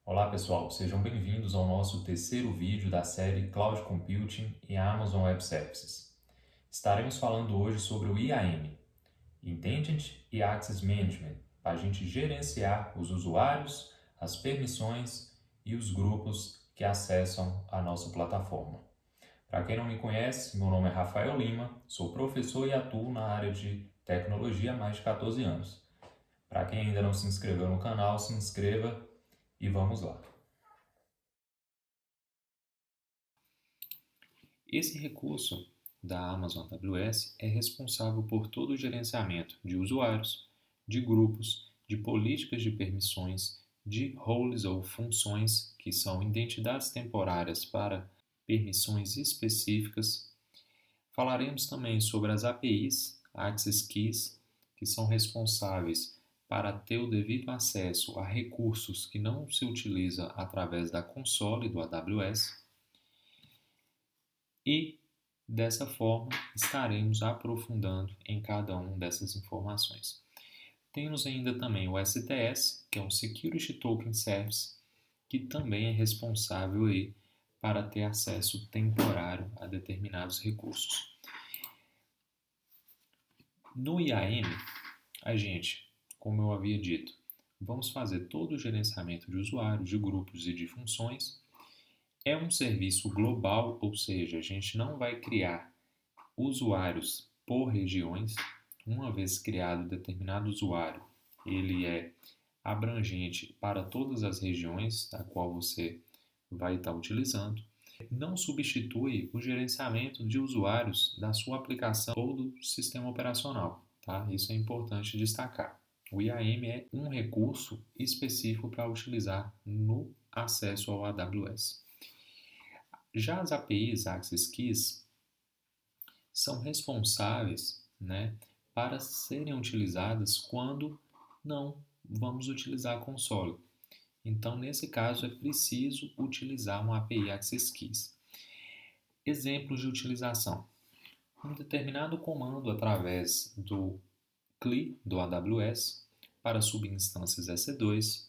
Olá pessoal, sejam bem-vindos ao nosso terceiro vídeo da série Cloud Computing e Amazon Web Services. Estaremos falando hoje sobre o IAM, Intent e Access Management, para a gente gerenciar os usuários, as permissões e os grupos que acessam a nossa plataforma. Para quem não me conhece, meu nome é Rafael Lima, sou professor e atuo na área de tecnologia há mais de 14 anos. Para quem ainda não se inscreveu no canal, se inscreva e vamos lá. Esse recurso da Amazon AWS é responsável por todo o gerenciamento de usuários, de grupos, de políticas de permissões, de roles ou funções, que são identidades temporárias para permissões específicas. Falaremos também sobre as APIs, Access Keys, que são responsáveis para ter o devido acesso a recursos que não se utiliza através da console do AWS. E, dessa forma, estaremos aprofundando em cada uma dessas informações. Temos ainda também o STS, que é um Security Token Service, que também é responsável aí para ter acesso temporário a determinados recursos. No IAM, a gente, como eu havia dito, vamos fazer todo o gerenciamento de usuários, de grupos e de funções. É um serviço global, ou seja, a gente não vai criar usuários por regiões. Uma vez criado determinado usuário, ele é abrangente para todas as regiões da qual você vai estar utilizando. Não substitui o gerenciamento de usuários da sua aplicação ou do sistema operacional, tá? Isso é importante destacar. O IAM é um recurso específico para utilizar no acesso ao AWS. Já as APIs, Access Keys, são responsáveis, né, para serem utilizadas quando não vamos utilizar a console. Então, nesse caso, é preciso utilizar uma API Access Keys. Exemplos de utilização. Um determinado comando através do CLI do AWS para subinstâncias EC2,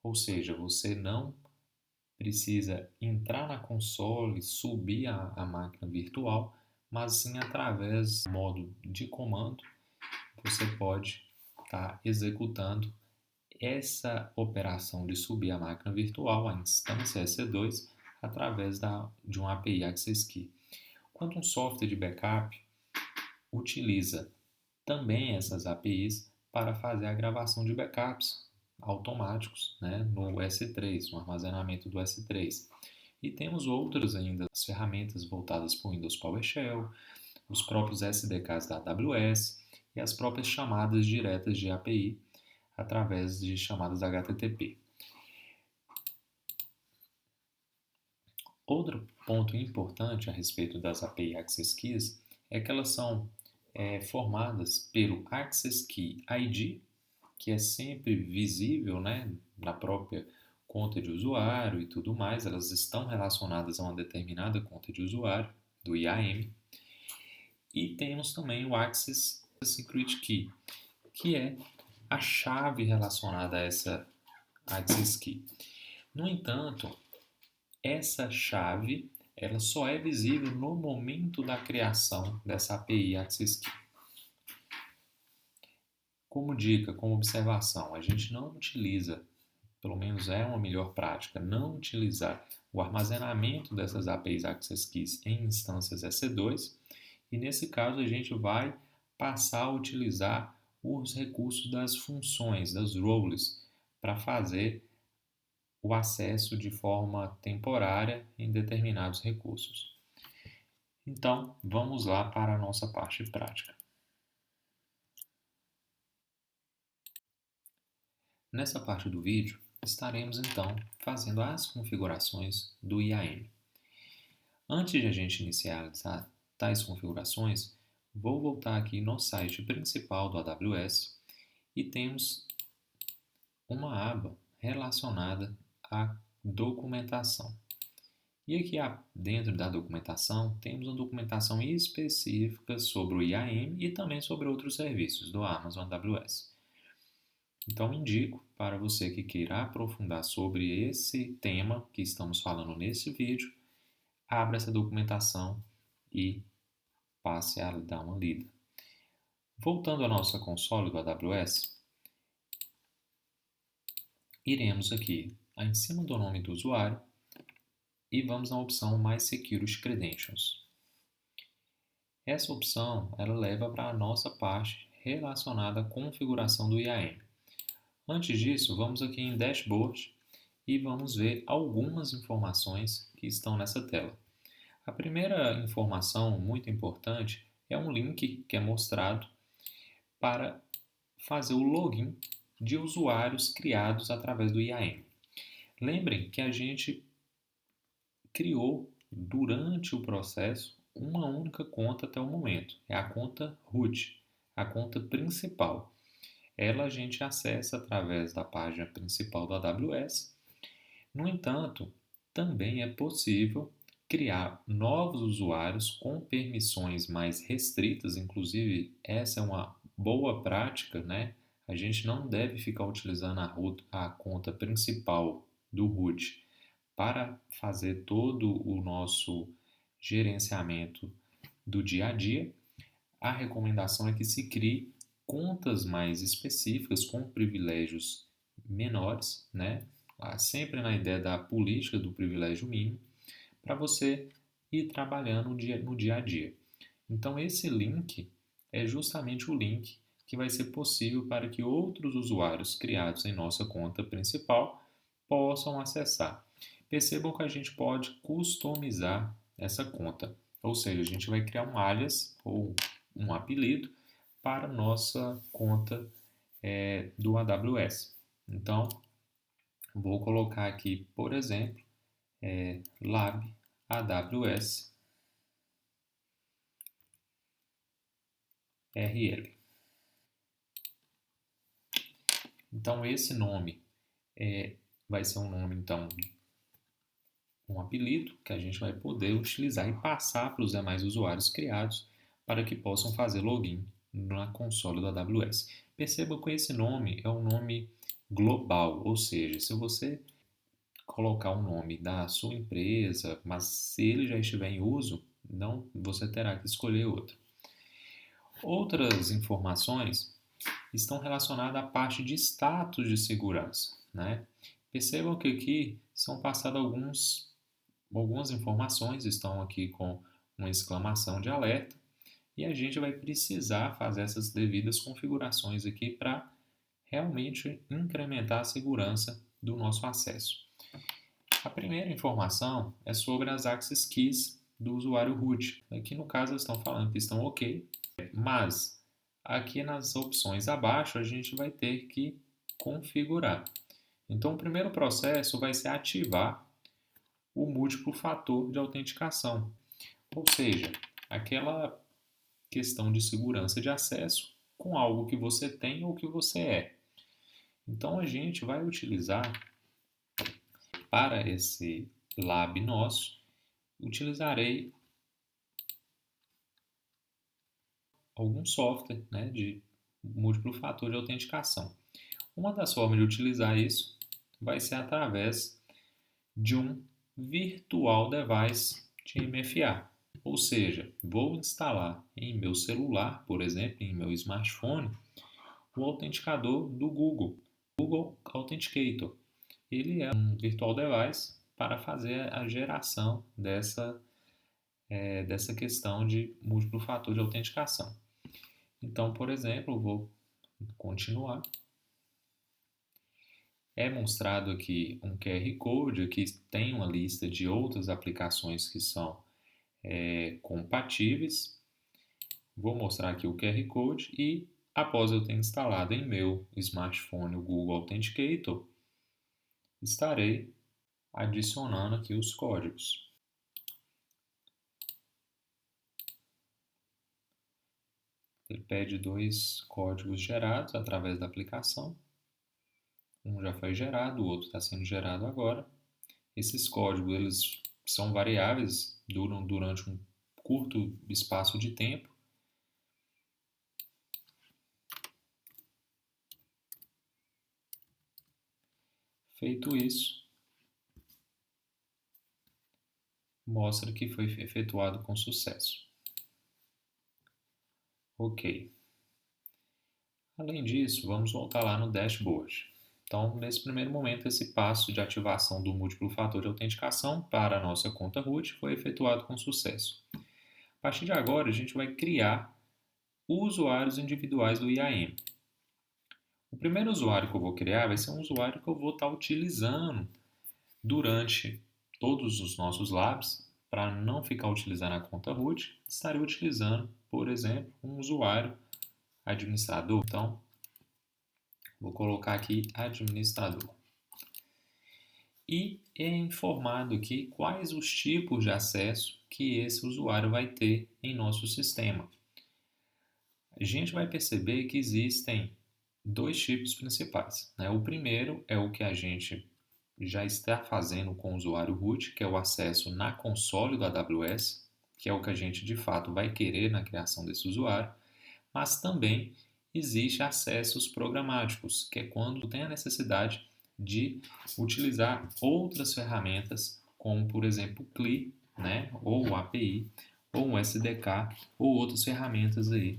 ou seja, você não precisa entrar na console, subir a máquina virtual, mas sim através do modo de comando, você pode estar executando essa operação de subir a máquina virtual, a instância EC2, através de uma API Access Key. Quando um software de backup utiliza também essas APIs para fazer a gravação de backups automáticos, né, no S3, no armazenamento do S3. E temos outras ainda, as ferramentas voltadas para o Windows PowerShell, os próprios SDKs da AWS e as próprias chamadas diretas de API através de chamadas HTTP. Outro ponto importante a respeito das API Access Keys é que elas são formadas pelo Access Key ID, que é sempre visível, né, na própria conta de usuário e tudo mais, elas estão relacionadas a uma determinada conta de usuário do IAM. E temos também o Access Secret Key, que é a chave relacionada a essa Access Key. No entanto, essa chave ela só é visível no momento da criação dessa API Access Key. Como dica, como observação, a gente não utiliza, pelo menos é uma melhor prática, não utilizar o armazenamento dessas APIs Access Keys em instâncias EC2, e nesse caso a gente vai passar a utilizar os recursos das funções, das roles, para fazer o acesso de forma temporária em determinados recursos. Então, vamos lá para a nossa parte prática. Nessa parte do vídeo, estaremos então fazendo as configurações do IAM. Antes de a gente iniciar tais configurações, vou voltar aqui no site principal do AWS e temos uma aba relacionada à documentação. E aqui dentro da documentação, temos uma documentação específica sobre o IAM e também sobre outros serviços do Amazon AWS. Então, indico para você que queira aprofundar sobre esse tema que estamos falando nesse vídeo, abra essa documentação e passe a dar uma lida. Voltando à nossa console do AWS, iremos aqui em cima do nome do usuário e vamos na opção My Security Credentials. Essa opção ela leva para a nossa parte relacionada à configuração do IAM. Antes disso, vamos aqui em Dashboard e vamos ver algumas informações que estão nessa tela. A primeira informação muito importante é um link que é mostrado para fazer o login de usuários criados através do IAM. Lembrem que a gente criou durante o processo uma única conta até o momento, é a conta root, a conta principal. Ela a gente acessa através da página principal do AWS. No entanto, também é possível criar novos usuários com permissões mais restritas, inclusive essa é uma boa prática, né? A gente não deve ficar utilizando a conta principal do root para fazer todo o nosso gerenciamento do dia a dia. A recomendação é que se crie contas mais específicas com privilégios menores, né? Sempre na ideia da política do privilégio mínimo, para você ir trabalhando no dia a dia. Então, esse link é justamente o link que vai ser possível para que outros usuários criados em nossa conta principal possam acessar. Percebam que a gente pode customizar essa conta, ou seja, a gente vai criar um alias ou um apelido para nossa conta do AWS. Então, vou colocar aqui, por exemplo, Lab AWS RL. Então, esse nome vai ser um nome, então, um apelido que a gente vai poder utilizar e passar para os demais usuários criados para que possam fazer login na console do AWS. Perceba que esse nome é um nome global, ou seja, se você colocar o nome da sua empresa, mas se ele já estiver em uso, não, você terá que escolher outro. Outras informações estão relacionadas à parte de status de segurança, né? Percebam que aqui são passadas algumas informações, estão aqui com uma exclamação de alerta, e a gente vai precisar fazer essas devidas configurações aqui para realmente incrementar a segurança do nosso acesso. A primeira informação é sobre as access keys do usuário root. Aqui no caso eles estão falando que estão ok, mas aqui nas opções abaixo a gente vai ter que configurar. Então o primeiro processo vai ser ativar o múltiplo fator de autenticação, ou seja, aquela questão de segurança de acesso com algo que você tem ou que você é. Então a gente vai utilizar para esse lab nosso, utilizarei algum software, né, de múltiplo fator de autenticação. Uma das formas de utilizar isso vai ser através de um Virtual Device de MFA. Ou seja, vou instalar em meu celular, por exemplo, em meu smartphone, o autenticador do Google Authenticator. Ele é um virtual device para fazer a geração dessa questão de múltiplo fator de autenticação. Então, por exemplo, vou continuar. É mostrado aqui um QR Code, aqui tem uma lista de outras aplicações que são compatíveis. Vou mostrar aqui o QR Code e, após eu ter instalado em meu smartphone o Google Authenticator, estarei adicionando aqui os códigos. Ele pede 2 códigos gerados através da aplicação. Um já foi gerado, o outro está sendo gerado agora. Esses códigos eles são variáveis, duram durante um curto espaço de tempo. Feito isso, mostra que foi efetuado com sucesso. Ok. Além disso, vamos voltar lá no dashboard. Então, nesse primeiro momento, esse passo de ativação do múltiplo fator de autenticação para a nossa conta root foi efetuado com sucesso. A partir de agora, a gente vai criar usuários individuais do IAM. O primeiro usuário que eu vou criar vai ser um usuário que eu vou estar utilizando durante todos os nossos labs. Para não ficar utilizando a conta root, estarei utilizando, por exemplo, um usuário administrador. Então, vou colocar aqui administrador. E é informado aqui quais os tipos de acesso que esse usuário vai ter em nosso sistema. A gente vai perceber que existem dois tipos principais, né? O primeiro é o que a gente já está fazendo com o usuário root, que é o acesso na console do AWS, que é o que a gente de fato vai querer na criação desse usuário, mas também existe acessos programáticos, que é quando tem a necessidade de utilizar outras ferramentas, como por exemplo o CLI, né, ou o API, ou um SDK, ou outras ferramentas aí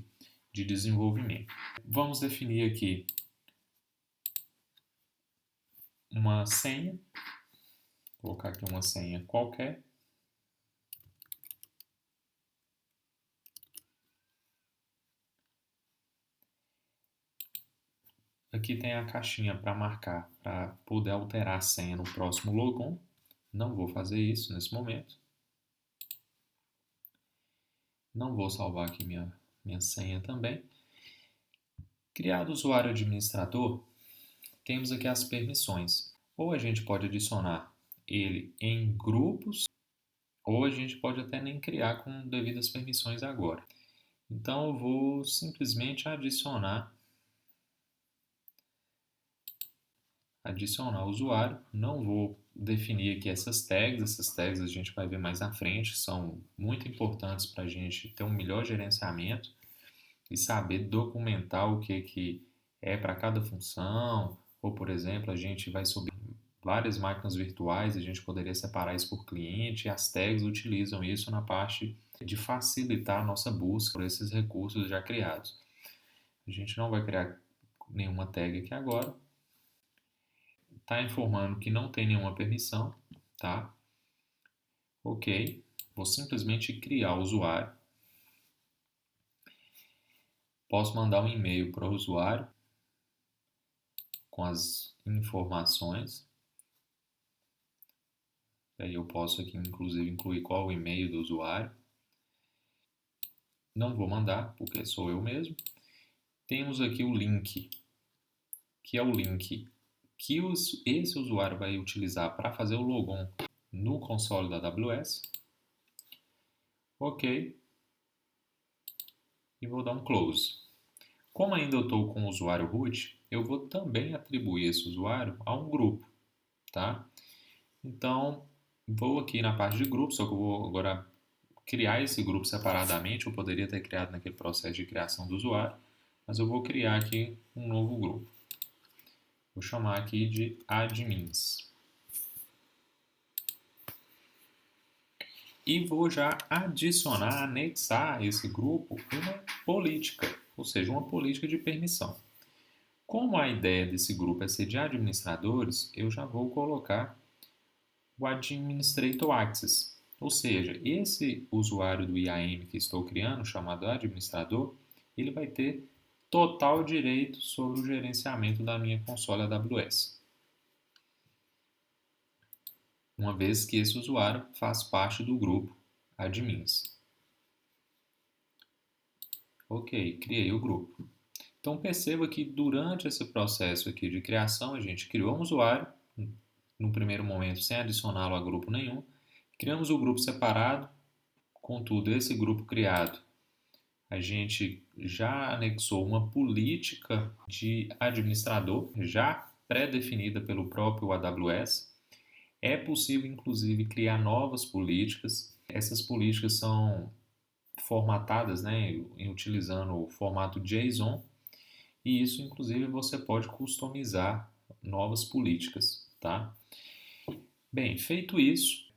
de desenvolvimento. Vamos definir aqui uma senha, vou colocar aqui uma senha qualquer. Aqui tem a caixinha para marcar, para poder alterar a senha no próximo logon. Não vou fazer isso nesse momento. Não vou salvar aqui minha senha também. Criado o usuário administrador, temos aqui as permissões. Ou a gente pode adicionar ele em grupos, ou a gente pode até nem criar com devidas permissões agora. Então eu vou simplesmente adicionar o usuário. Não vou definir aqui essas tags a gente vai ver mais na frente, são muito importantes para a gente ter um melhor gerenciamento e saber documentar o que é para cada função, ou por exemplo, a gente vai subir várias máquinas virtuais, a gente poderia separar isso por cliente, e as tags utilizam isso na parte de facilitar a nossa busca por esses recursos já criados. A gente não vai criar nenhuma tag aqui agora. Está informando que não tem nenhuma permissão, tá? Ok, vou simplesmente criar o usuário. Posso mandar um e-mail para o usuário com as informações. Aí eu posso aqui, inclusive, incluir qual o e-mail do usuário. Não vou mandar, porque sou eu mesmo. Temos aqui o link, que é o link que esse usuário vai utilizar para fazer o logon no console da AWS. Ok. E vou dar um close. Como ainda eu estou com o usuário root, eu vou também atribuir esse usuário a um grupo, tá? Então, vou aqui na parte de grupo, só que eu vou agora criar esse grupo separadamente. Eu poderia ter criado naquele processo de criação do usuário, mas eu vou criar aqui um novo grupo. Vou chamar aqui de admins. E vou já adicionar, anexar a esse grupo uma política, ou seja, uma política de permissão. Como a ideia desse grupo é ser de administradores, eu já vou colocar o Administrator Access, ou seja, esse usuário do IAM que estou criando, chamado administrador, ele vai ter total direito sobre o gerenciamento da minha console AWS, uma vez que esse usuário faz parte do grupo admins. Ok, criei o grupo. Então perceba que durante esse processo aqui de criação, a gente criou um usuário, no primeiro momento sem adicioná-lo a grupo nenhum, criamos o grupo separado, contudo esse grupo criado, a gente já anexou uma política de administrador, já pré-definida pelo próprio AWS. É possível, inclusive, criar novas políticas. Essas políticas são formatadas, né, utilizando o formato JSON, e isso, inclusive, você pode customizar novas políticas. tá? Bem, feito isso,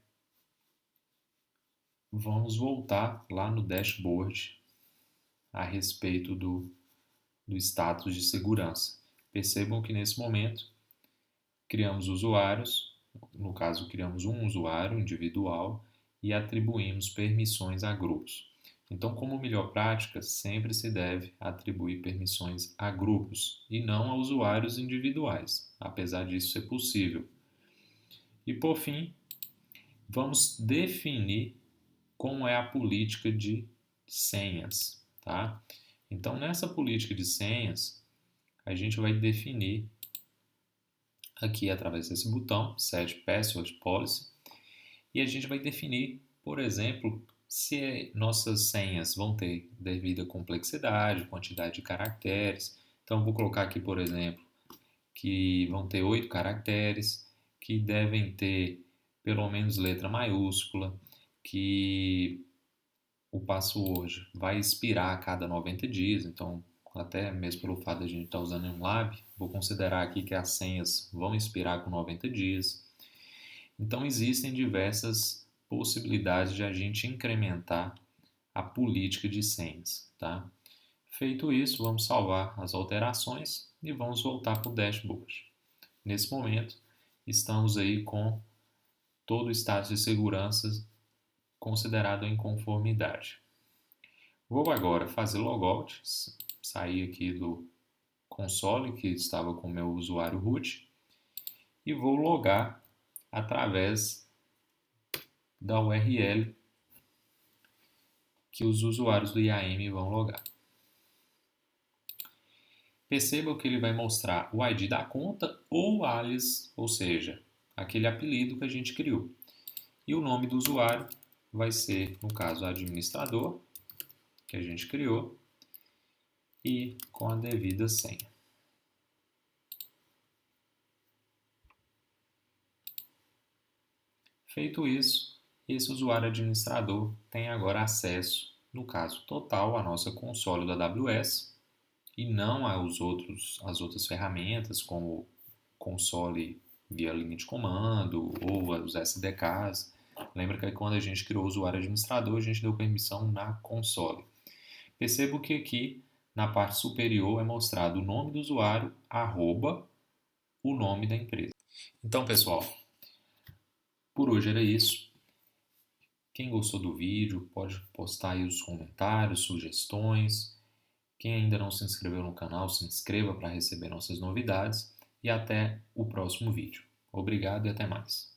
vamos voltar lá no dashboard a respeito do status de segurança. Percebam que nesse momento criamos usuários, no caso criamos um usuário individual e atribuímos permissões a grupos. Então, como melhor prática, sempre se deve atribuir permissões a grupos e não a usuários individuais, apesar disso ser possível. E por fim, vamos definir como é a política de senhas, tá? Então, nessa política de senhas, a gente vai definir aqui através desse botão, Set Password Policy, e a gente vai definir, por exemplo, se nossas senhas vão ter devida complexidade, quantidade de caracteres. Então, vou colocar aqui, por exemplo, que vão ter 8 caracteres, que devem ter pelo menos letra maiúscula, que o password vai expirar a cada 90 dias, então até mesmo pelo fato de a gente estar usando um lab, vou considerar aqui que as senhas vão expirar com 90 dias. Então existem diversas possibilidades de a gente incrementar a política de senhas, tá? Feito isso, vamos salvar as alterações e vamos voltar para o dashboard. Nesse momento, estamos aí com todo o status de segurança considerado em conformidade. Vou agora fazer logout, sair aqui do console que estava com o meu usuário root e vou logar através da URL que os usuários do IAM vão logar. Perceba que ele vai mostrar o ID da conta ou o alias, ou seja, aquele apelido que a gente criou. E o nome do usuário vai ser, no caso, administrador, que a gente criou, e com a devida senha. Feito isso, esse usuário administrador tem agora acesso, no caso total, à nossa console da AWS e não às outras ferramentas como console via linha de comando ou os SDKs. Lembra que quando a gente criou o usuário administrador, a gente deu permissão na console. Percebo que aqui na parte superior é mostrado o nome do usuário, arroba, o nome da empresa. Então, pessoal, por hoje era isso. Quem gostou do vídeo pode postar aí os comentários, sugestões. Quem ainda não se inscreveu no canal, se inscreva para receber nossas novidades. E até o próximo vídeo. Obrigado e até mais.